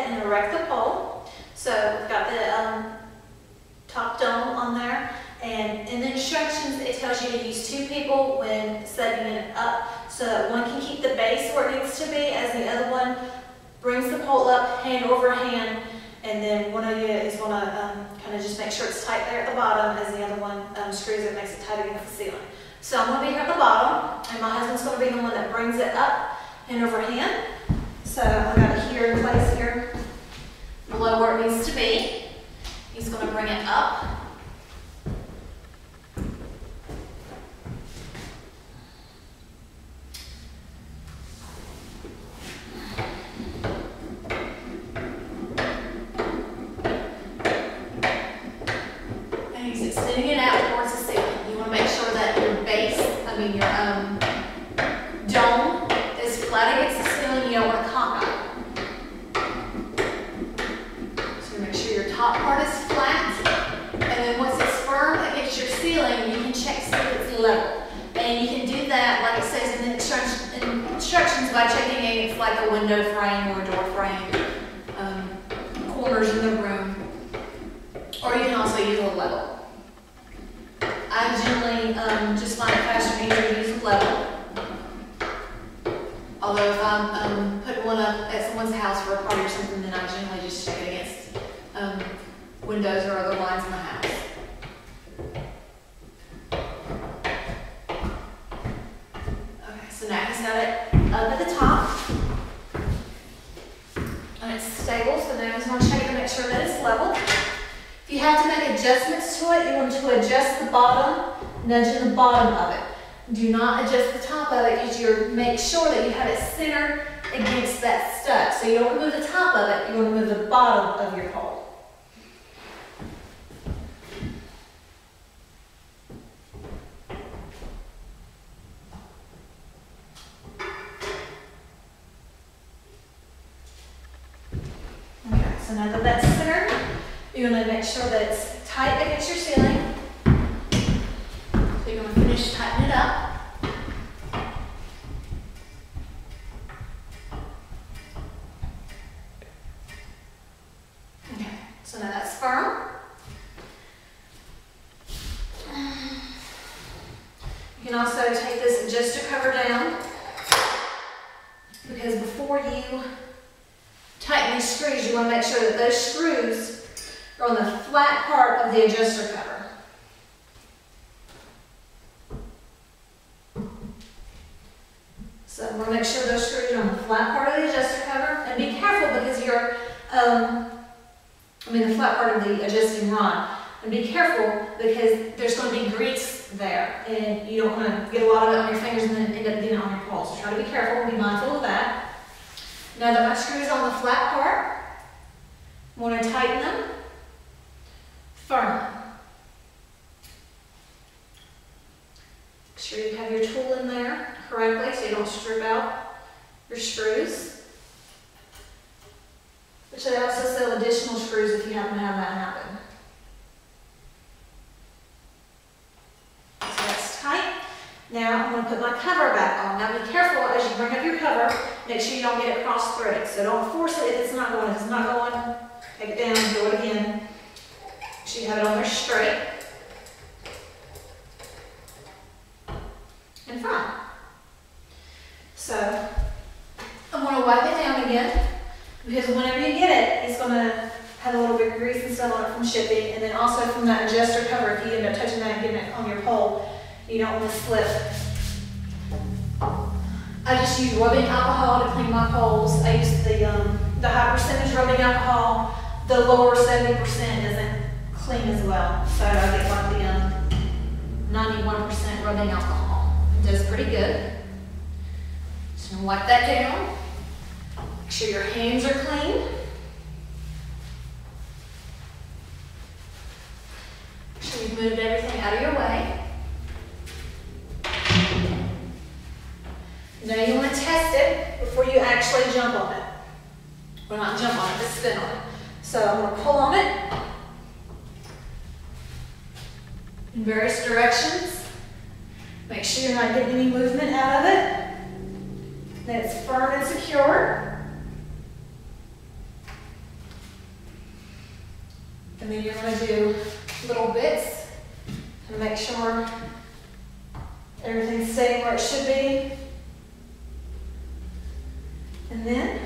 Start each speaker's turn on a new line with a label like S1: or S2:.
S1: ahead and erect the pole. So we've got the top dome on there, and in the instructions it tells you to use 2 people when setting it up, so that one can keep the base where it needs to be as the other one brings the pole up hand over hand, and then one of you is going to kind of just make sure it's tight there at the bottom as the other one screws it, makes it tight against the ceiling. So I'm going to be here at the bottom, and my husband's going to be the one that brings it up hand over hand. So I've got it here in place here, below where it needs to be. He's going to bring it up. And he's extending it out towards the ceiling. You want to make sure that your base, your dome is flat against the ceiling. You don't want to cockeyed. So make sure your top part is flat, and then once it's firm against your ceiling, you can check to see if it's level. And you can do that, like it says in the instructions, by checking if like a window frame or a door frame, corners in the room, or you can also use a level. I generally just find it faster and easier to use a level. Although if I'm putting one up at someone's house for a party or something, then I generally just check it against windows or other lines in the house. Okay, so now he's got it up at the top, and it's stable, so now he's going to check it to make sure that it's level. If you have to make adjustments to it, you want to adjust the bottom, nudging the bottom of it. Do not adjust the top of it, because you make sure that you have it centered against that stud. So you don't want to move the top of it, you want to move the bottom of your pole. Okay, so now that that's centered, you're going to make sure that it's tight against your ceiling. So you're going to finish tightening it up. Okay, so now that's firm. You can also take this adjuster cover down, because before you tighten these screws, you want to make sure that those screws are on the flat part of the adjuster cover. So we're going to make sure those screws are on the flat part of the adjuster cover, and be careful because you're, the flat part of the adjusting rod. And be careful because there's going to be grease there, and you don't want to get a lot of it on your fingers and then end up getting it on your pole. So try to be careful and be mindful of that. Now that my screw is on the flat part, I want to tighten them firmly. Make sure you have your tool in there correctly so you don't strip out your screws. Which they also sell additional screws if you happen to have that happen. So that's tight. Now I'm going to put my cover back on. Now be careful as you bring up your cover, make sure you don't get it cross-threaded. So don't force it if it's not going. If it's not going, take it down, do it again. Make sure you have it on there straight and firm. So I'm going to wipe it down again, because whenever you get it, it's going to have a little bit of grease and stuff on it from shipping, and then also from that adjuster cover. If you end up touching that and getting it on your pole, you don't want to slip. I just use rubbing alcohol to clean my poles. I use the high percentage rubbing alcohol. The lower 70% isn't clean as well, so I get like the 91% rubbing alcohol. It does pretty good. Just gonna wipe that down. Make sure your hands are clean. Make sure you've moved everything out of your way. Now you want to test it before you actually jump on it. Well, not jump on it, but spin on it. So I'm going to pull on it in various directions. Make sure you're not getting any movement out of it. That it's firm and secure. And then you're going to do little bits to make sure everything's staying where it should be. And then